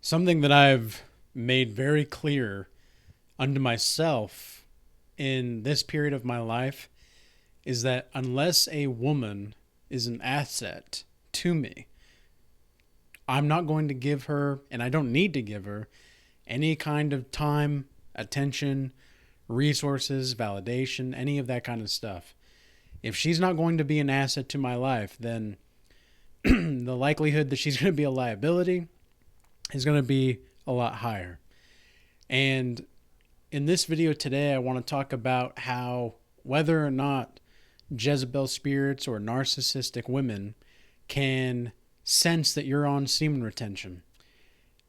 Something that I've made very clear unto myself in this period of my life is that unless a woman is an asset to me, I'm not going to give her, and I don't need to give her, any kind of time, attention, resources, validation, any of that kind of stuff. If she's not going to be an asset to my life, then the likelihood that she's going to be a liability is going to be a lot higher. And in this video today, I want to talk about how whether or not Jezebel spirits or narcissistic women can sense that you're on semen retention.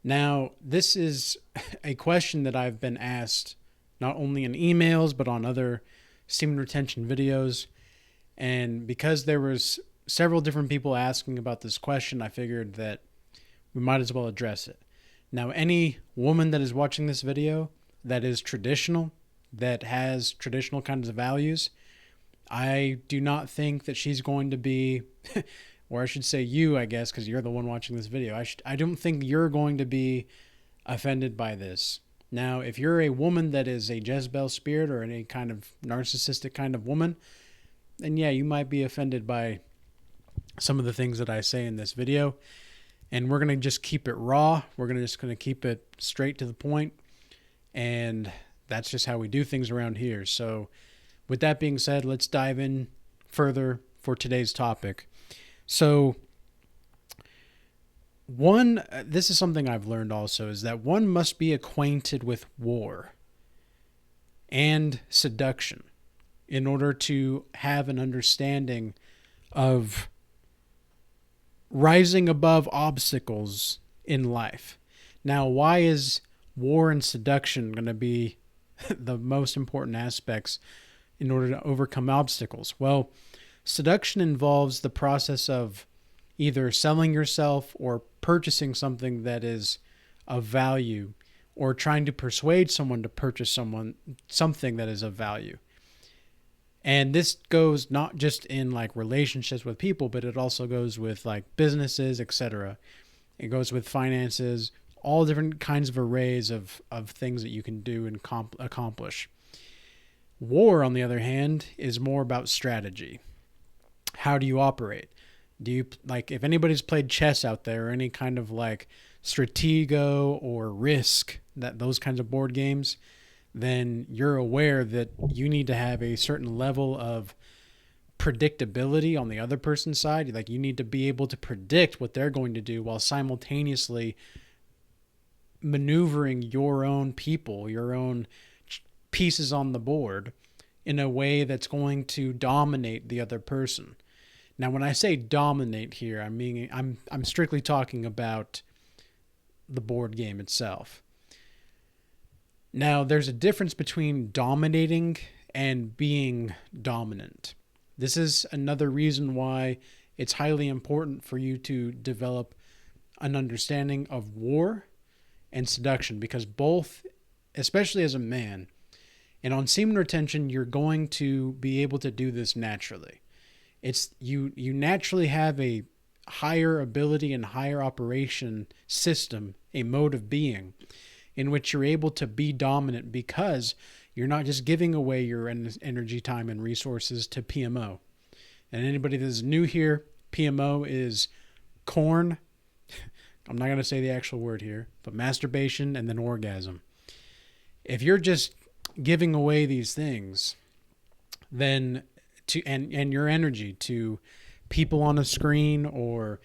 Now, this is a question that I've been asked not only in emails but on other semen retention videos. And because there was several different people asking about this question, I figured that we might as well address it. Now, any woman that is watching this video that is traditional, that has traditional kinds of values, I do not think that she's going to be, or I should say you, I guess, because you're the one watching this video. I don't think you're going to be offended by this. Now, if you're a woman that is a Jezebel spirit or any kind of narcissistic kind of woman, then yeah, you might be offended by some of the things that I say in this video. And we're going to just keep it raw. We're going to keep it straight to the point. And that's just how we do things around here. So with that being said, let's dive in further for today's topic. So this is something I've learned also, is that one must be acquainted with war and seduction in order to have an understanding of rising above obstacles in life. Now, why is war and seduction going to be the most important aspects in order to overcome obstacles? Well, seduction involves the process of either selling yourself or purchasing something that is of value, or trying to persuade someone to purchase something that is of value. And this goes not just in like relationships with people, but it also goes with like businesses, etc. It goes with finances, all different kinds of arrays of things that you can do and accomplish. War, on the other hand, is more about strategy. How do you operate? Do you, like, if anybody's played chess out there, or any kind of like Stratego or Risk, those kinds of board games, then you're aware that you need to have a certain level of predictability on the other person's side. Like, you need to be able to predict what they're going to do while simultaneously maneuvering your own people, your own pieces on the board in a way that's going to dominate the other person. Now, when I say dominate here, I mean I'm strictly talking about the board game itself. Now, there's a difference between dominating and being dominant. This is another reason why it's highly important for you to develop an understanding of war and seduction, because both, especially as a man, and on semen retention, you're going to be able to do this naturally. It's you naturally have a higher ability and higher operation system, a mode of being, in which you're able to be dominant because you're not just giving away your energy, time, and resources to PMO. And anybody that's new here, PMO is corn. I'm not going to say the actual word here, but masturbation and then orgasm. If you're just giving away these things, then and your energy to people on a screen or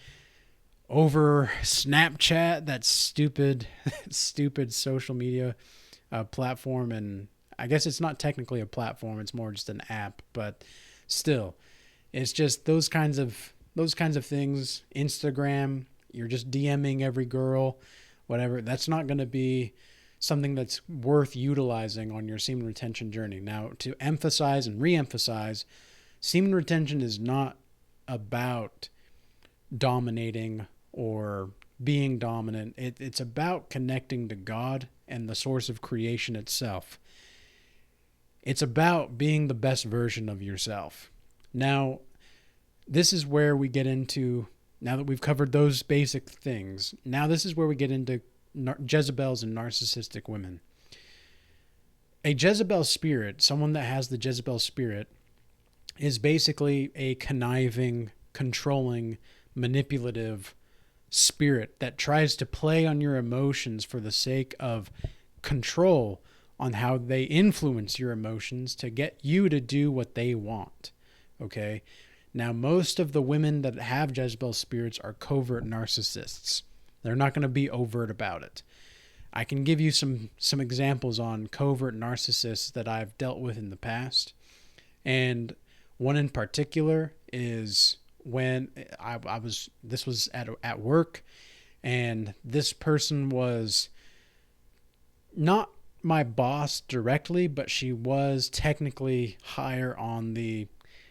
over Snapchat, that stupid social media platform. And I guess it's not technically a platform, it's more just an app, but still, it's just those kinds of things. Instagram, you're just DMing every girl, whatever. That's not going to be something that's worth utilizing on your semen retention journey. Now, to emphasize and re-emphasize, semen retention is not about dominating or being dominant. It's about connecting to God and the source of creation itself. It's about being the best version of yourself. Now, this is where we get into, now that we've covered those basic things, now this is where we get into Jezebels and narcissistic women. A Jezebel spirit, someone that has the Jezebel spirit, is basically a conniving, controlling, manipulative spirit that tries to play on your emotions for the sake of control on how they influence your emotions to get you to do what they want. Okay? Now, most of the women that have Jezebel spirits are covert narcissists. They're not going to be overt about it. I can give you some examples on covert narcissists that I've dealt with in the past. And one in particular is when this was at work, and this person was not my boss directly, but she was technically higher on the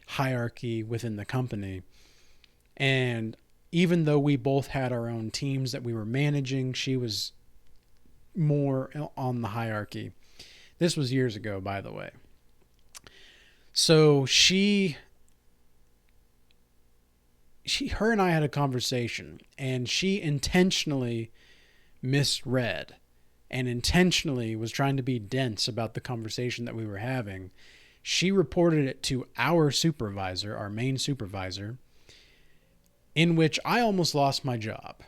hierarchy within the company. And even though we both had our own teams that we were managing, she was more on the hierarchy. This was years ago, by the way. So her and I had a conversation, and she intentionally misread and intentionally was trying to be dense about the conversation that we were having. She reported it to our supervisor, our main supervisor, in which I almost lost my job.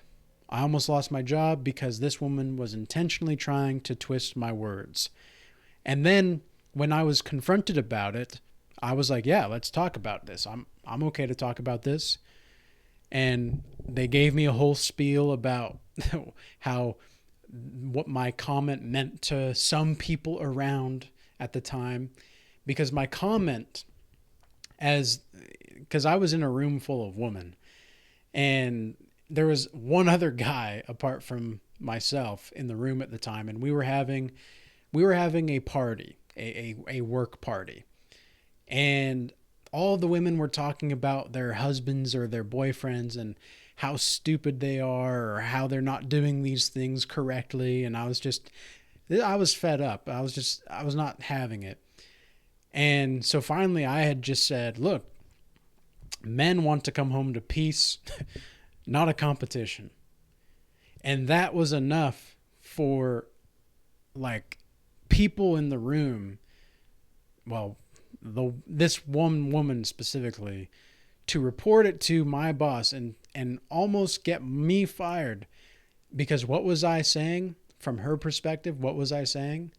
I almost lost my job because this woman was intentionally trying to twist my words. And then when I was confronted about it, I was like, yeah, let's talk about this. I'm okay to talk about this. And they gave me a whole spiel about how what my comment meant to some people around at the time, because my comment, because I was in a room full of women, and there was one other guy apart from myself in the room at the time, and we were having a party, a work party, and all the women were talking about their husbands or their boyfriends and how stupid they are or how they're not doing these things correctly. And I was fed up. I was not having it. And so finally I had just said, look, men want to come home to peace, not a competition. And that was enough for like people in the room. Well, this one woman specifically, to report it to my boss and almost get me fired, because what was I saying from her perspective? What was I saying?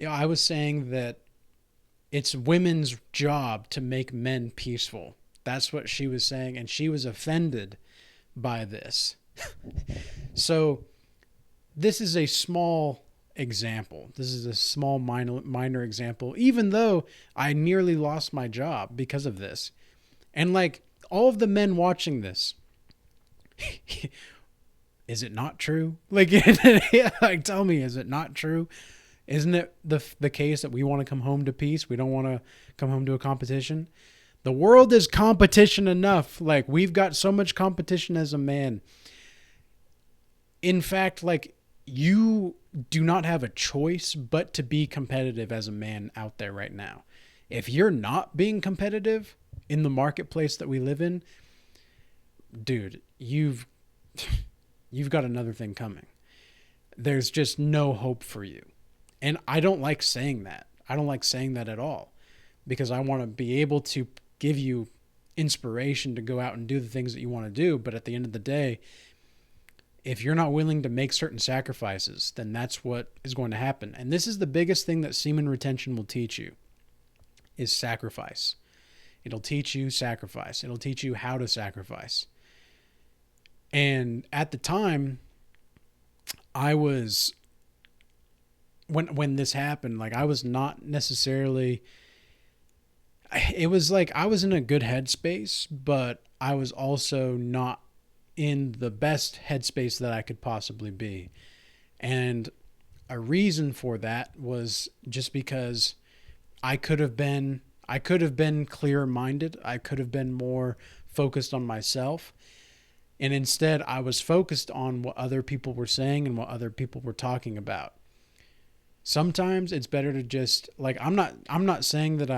I was saying that it's women's job to make men peaceful. That's what she was saying, and she was offended by this. So this is a small example. This is a small minor example, even though I nearly lost my job because of this. And like all of the men watching this, is it not true? Like, like, tell me, is it not true? Isn't it the case that we want to come home to peace? We don't want to come home to a competition. The world is competition enough. Like, we've got so much competition as a man. In fact, like, you do not have a choice but to be competitive as a man out there right now. If you're not being competitive in the marketplace that we live in, dude, you've got another thing coming. There's just no hope for you. And I don't like saying that. I don't like saying that at all, because I want to be able to give you inspiration to go out and do the things that you want to do. But at the end of the day, if you're not willing to make certain sacrifices, then that's what is going to happen. And this is the biggest thing that semen retention will teach you, is sacrifice. It'll teach you sacrifice. It'll teach you how to sacrifice. And at the time, I was, when this happened, like, I was not necessarily, it was like I was in a good headspace, but I was also not in the best headspace that I could possibly be. And a reason for that was just because I could have been clear-minded. I could have been more focused on myself. And instead, I was focused on what other people were saying and what other people were talking about. Sometimes it's better to just, like, I'm not saying that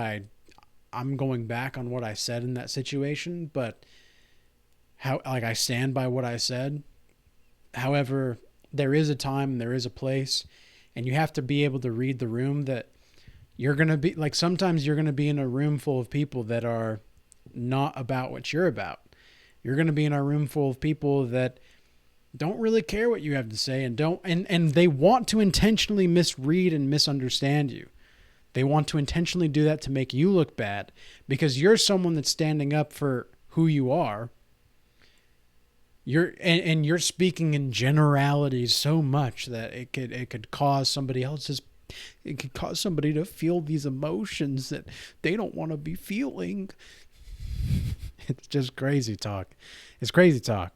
I'm going back on what I said in that situation, but I stand by what I said. However, there is a time, there is a place, and you have to be able to read the room that you're going to be like. Sometimes you're going to be in a room full of people that are not about what you're about. You're going to be in a room full of people that don't really care what you have to say and they want to intentionally misread and misunderstand you. They want to intentionally do that to make you look bad because you're someone that's standing up for who you are. You're speaking in generalities so much that it could cause somebody to feel these emotions that they don't want to be feeling. It's just crazy talk. It's crazy talk.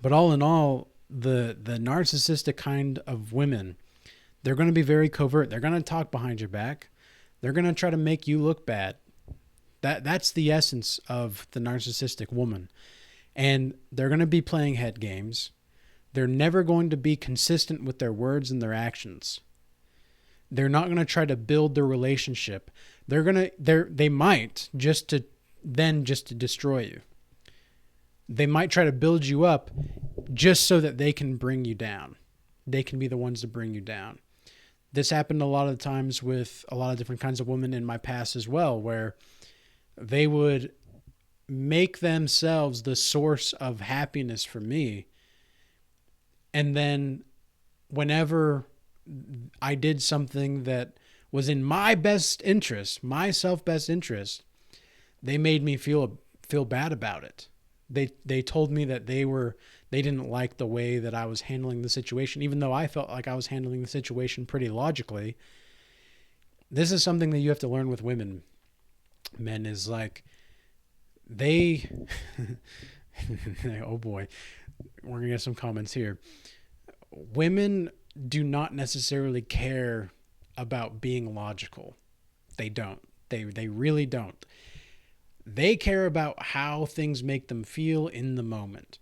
But all in all, the narcissistic kind of women, they're going to be very covert. They're going to talk behind your back. They're going to try to make you look bad. That's the essence of the narcissistic woman. And they're going to be playing head games. They're never going to be consistent with their words and their actions. They're not going to try to build their relationship. They might just to destroy you. They might try to build you up just so that they can bring you down. They can be the ones to bring you down. This happened a lot of times with a lot of different kinds of women in my past as well, where they would make themselves the source of happiness for me. And then whenever I did something that was in my best interest, my self-best interest, they made me feel bad about it. They told me that they didn't like the way that I was handling the situation, even though I felt like I was handling the situation pretty logically. This is something that you have to learn with women. Men is like, they, oh boy, we're going to get some comments here. Women do not necessarily care about being logical. They don't. They really don't. They care about how things make them feel in the moment.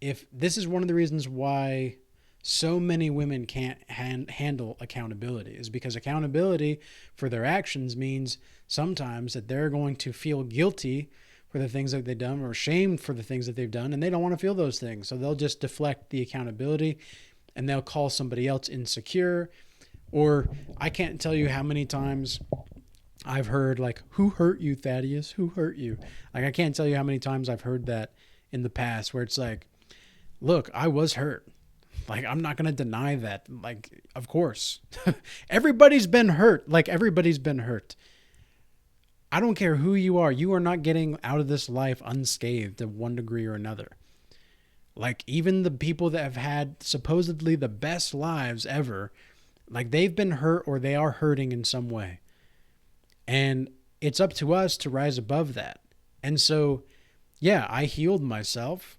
If this is one of the reasons why so many women can't handle accountability, is because accountability for their actions means sometimes that they're going to feel guilty for the things that they've done or ashamed for the things that they've done, and they don't want to feel those things. So they'll just deflect the accountability and they'll call somebody else insecure. Or I can't tell you how many times I've heard like, who hurt you, Thaddeus? Who hurt you? Like, I can't tell you how many times I've heard that in the past where it's like, look, I was hurt. Like, I'm not going to deny that. Like, of course. Everybody's been hurt. Like, everybody's been hurt. I don't care who you are. You are not getting out of this life unscathed to one degree or another. Like, even the people that have had supposedly the best lives ever, like, they've been hurt or they are hurting in some way. And it's up to us to rise above that. And so, yeah, I healed myself,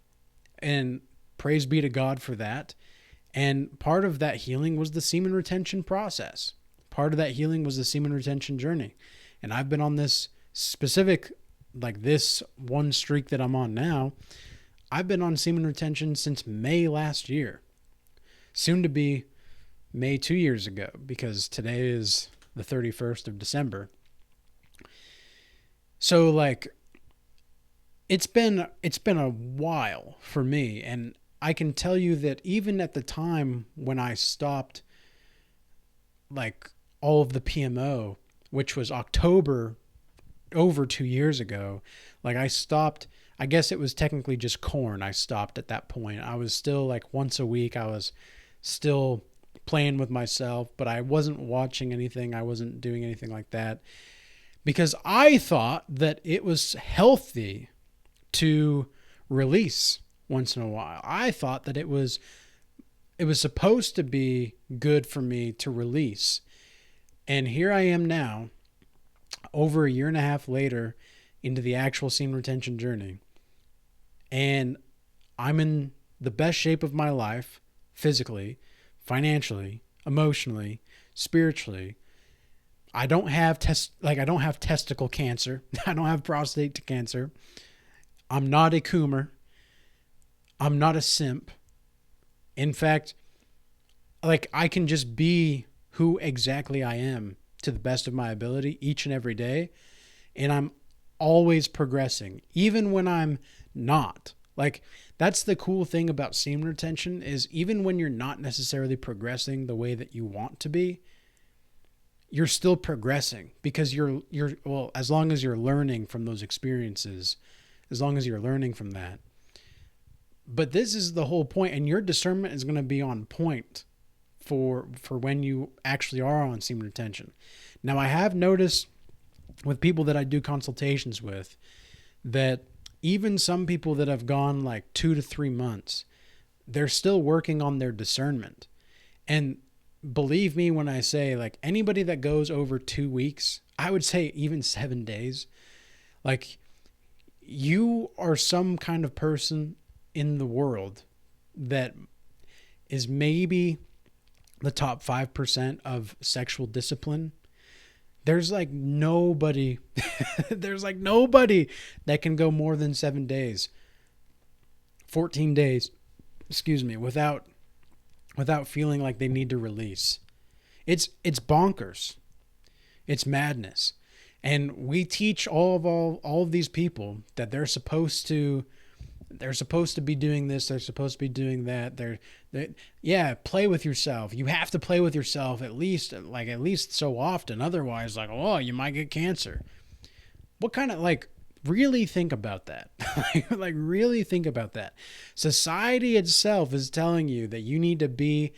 and praise be to God for that. And part of that healing was the semen retention process. Part of that healing was the semen retention journey. And I've been on this specific, like this one streak that I'm on now. I've been on semen retention since May last year. Soon to be May 2 years ago, because today is the 31st of December. So like, it's been a while for me. And I can tell you that even at the time when I stopped like all of the PMO, which was October over 2 years ago, like I stopped, I guess it was technically just corn. I stopped at that point. I was still like once a week. I was still playing with myself, but I wasn't watching anything. I wasn't doing anything like that because I thought that it was healthy to release once in a while. I thought that it was supposed to be good for me to release. And here I am now, over a year and a half later, into the actual semen retention journey. And I'm in the best shape of my life, physically, financially, emotionally, spiritually. I don't have testicle cancer. I don't have prostate cancer. I'm not a coomer. I'm not a simp. In fact, like I can just be who exactly I am to the best of my ability each and every day. And I'm always progressing, even when I'm not. Like, That's the cool thing about semen retention is even when you're not necessarily progressing the way that you want to be, you're still progressing because well, as long as you're learning from those experiences, as long as you're learning from that. But this is the whole point, and your discernment is going to be on point for when you actually are on semen retention. Now, I have noticed with people that I do consultations with that even some people that have gone like 2 to 3 months, they're still working on their discernment. And believe me when I say, like, anybody that goes over 2 weeks, I would say even 7 days, like, you are some kind of person in the world that is maybe the top 5% of sexual discipline. There's like nobody, there's like nobody that can go more than 7 days, 14 days, excuse me, without feeling like they need to release. It's bonkers. It's madness. And we teach all of these people that they're supposed to be doing this, they're supposed to be doing that. Yeah, play with yourself. You have to play with yourself at least so often. Otherwise, like, oh, you might get cancer. What kind of, like, really think about that. Like, really think about that. Society itself is telling you that you need to be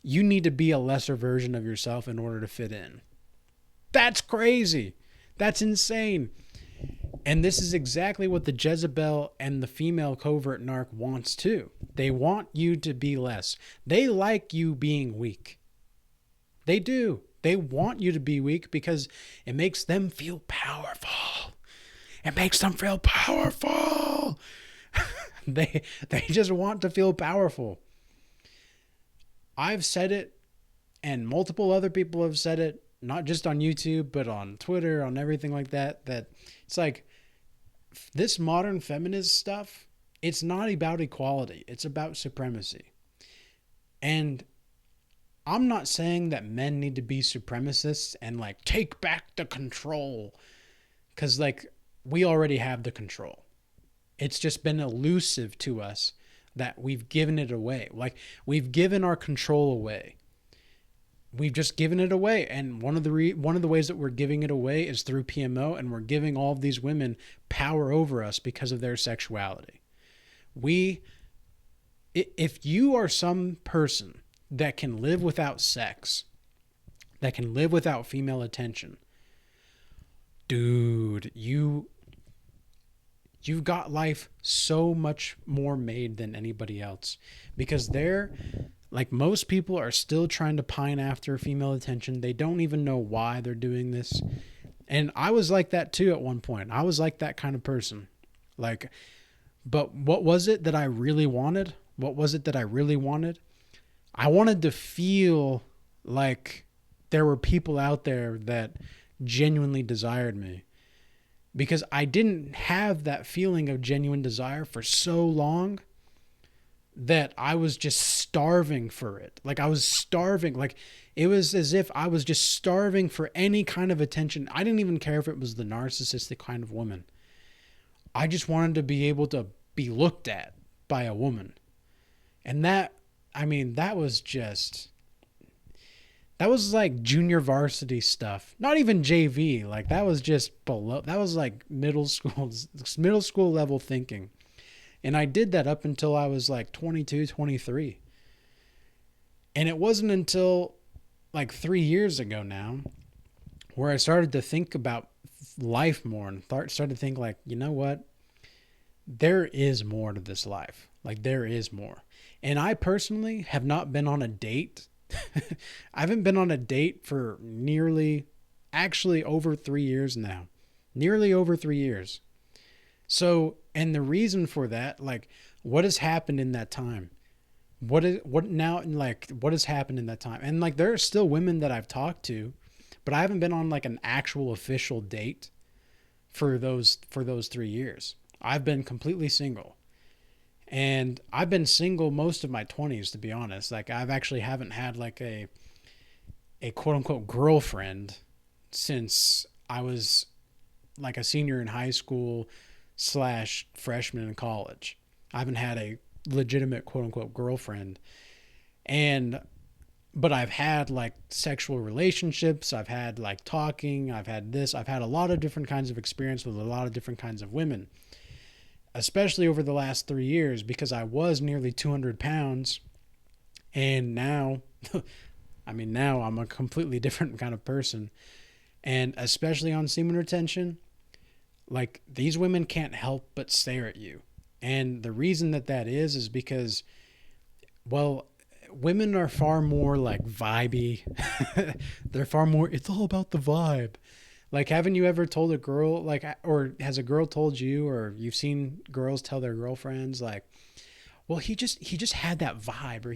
a lesser version of yourself in order to fit in. That's crazy. That's insane. And this is exactly what the Jezebel and the female covert narc wants too. They want you to be less. They like you being weak. They do. They want you to be weak because it makes them feel powerful. It makes them feel powerful. They just want to feel powerful. I've said it, and multiple other people have said it, not just on YouTube, but on Twitter, on everything like that, that it's like this modern feminist stuff, it's not about equality. It's about supremacy. And I'm not saying that men need to be supremacists and like take back the control, because like we already have the control. It's just been elusive to us that we've given it away. Like, we've given our control away. We've just given it away. And one of the ways that we're giving it away is through PMO, and we're giving all of these women power over us because of their sexuality. If you are some person that can live without sex, that can live without female attention, dude, you've got life so much more made than anybody else, because like, most people are still trying to pine after female attention. They don't even know why they're doing this. And I was like that too at one point. I was like that kind of person. Like, but what was it that I really wanted? I wanted to feel like there were people out there that genuinely desired me, because I didn't have that feeling of genuine desire for so long that I was just starving for it. Like, I was starving. Like, it was as if I was just starving for any kind of attention. I didn't even care if it was the narcissistic kind of woman. I just wanted to be able to be looked at by a woman. And that was like junior varsity stuff. Not even JV. Like, that was just below. That was like middle school level thinking. And I did that up until I was like 22, 23. And it wasn't until like 3 years ago now where I started to think about life more and started to think, like, you know what? There is more to this life. Like, there is more. And I personally have not been on a date. I haven't been on a date for actually over 3 years now. Nearly over 3 years. So, and the reason for that, like, what has happened in that time? What has happened in that time? And like, there are still women that I've talked to, but I haven't been on like an actual official date for those 3 years. I've been completely single. And I've been single most of my 20s, to be honest. Like, I've actually haven't had like a quote unquote girlfriend since I was like a senior in high school / freshman in college. I haven't had a legitimate quote unquote girlfriend. And but I've had like sexual relationships, I've had like talking, I've had this, I've had a lot of different kinds of experience with a lot of different kinds of women, especially over the last 3 years, because I was nearly 200 pounds. And now, now I'm a completely different kind of person. And especially on semen retention, like these women can't help but stare at you. And the reason that is because, well, women are far more like vibey. They're far more, it's all about the vibe. Like, haven't you ever told a girl, like, or has a girl told you, or you've seen girls tell their girlfriends, like, well, he just had that vibe, or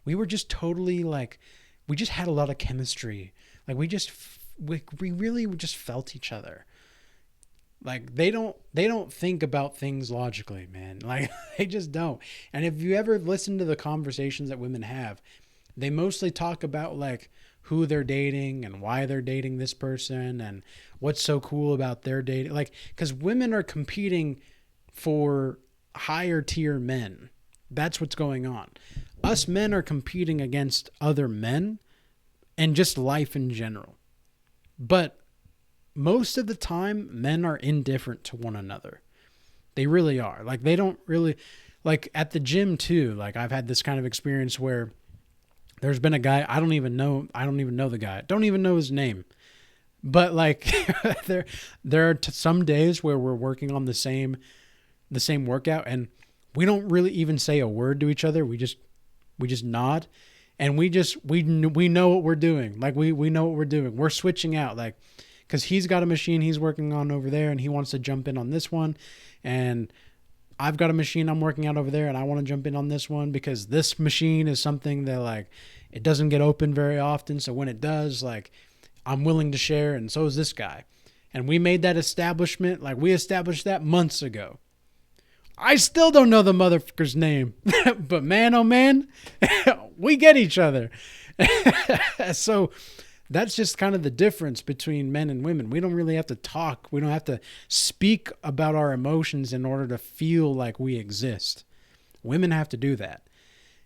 we were just totally like, we just had a lot of chemistry. Like, we really just felt each other. Like, they don't think about things logically, man. Like, they just don't. And if you ever listen to the conversations that women have, they mostly talk about like who they're dating and why they're dating this person and what's so cool about their dating. Like, because women are competing for higher tier men. That's what's going on. Us men are competing against other men and just life in general. But most of the time, men are indifferent to one another. They really are. Like, they don't really, like at the gym too. Like, I've had this kind of experience where there's been a guy, I don't even know the guy. Don't even know his name. But like there are some days where we're working on the same workout and we don't really even say a word to each other. We just nod and we know what we're doing. Like we know what we're doing. We're switching out, like, because he's got a machine he's working on over there and he wants to jump in on this one. And I've got a machine I'm working out over there and I want to jump in on this one because this machine is something that, like, it doesn't get open very often. So when it does, like, I'm willing to share, and so is this guy. And we made that establishment, like, we established that months ago. I still don't know the motherfucker's name, but man, oh man, we get each other. So that's just kind of the difference between men and women. We don't really have to talk. We don't have to speak about our emotions in order to feel like we exist. Women have to do that.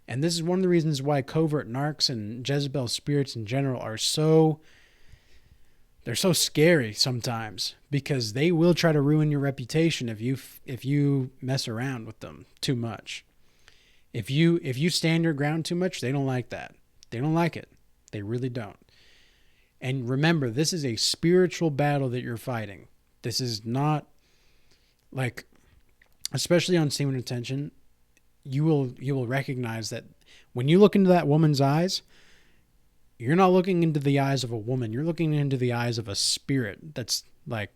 And this is one of the reasons why covert narcs and Jezebel spirits in general they're so scary sometimes, because they will try to ruin your reputation if you mess around with them too much. If you stand your ground too much, they don't like that. They don't like it. They really don't. And remember, this is a spiritual battle that you're fighting. This is not like, especially on semen retention, you will recognize that when you look into that woman's eyes, you're not looking into the eyes of a woman. You're looking into the eyes of a spirit that's like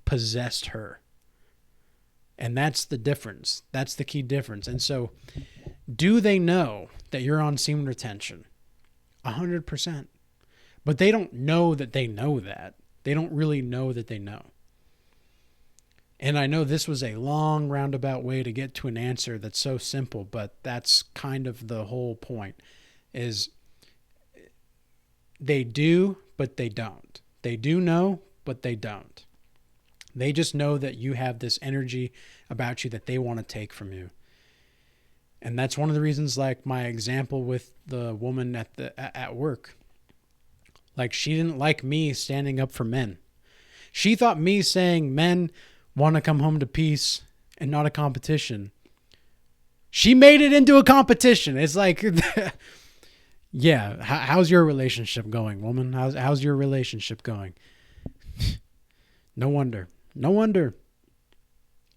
possessed her. And that's the difference. That's the key difference. And so, do they know that you're on semen retention? 100%. But they don't know that they know that. They don't really know that they know. And I know this was a long roundabout way to get to an answer that's so simple, but that's kind of the whole point, is they do, but they don't. They do know, but they don't. They just know that you have this energy about you that they want to take from you. And that's one of the reasons, like my example with the woman at work. Like, she didn't like me standing up for men. She thought me saying men want to come home to peace and not a competition. She made it into a competition. It's like, yeah, how's your relationship going, woman? How's your relationship going? No wonder.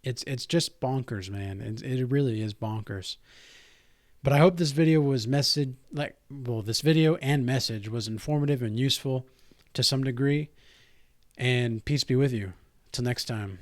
It's just bonkers, man. It really is bonkers. But I hope this video this video and message was informative and useful to some degree. And peace be with you. Till next time.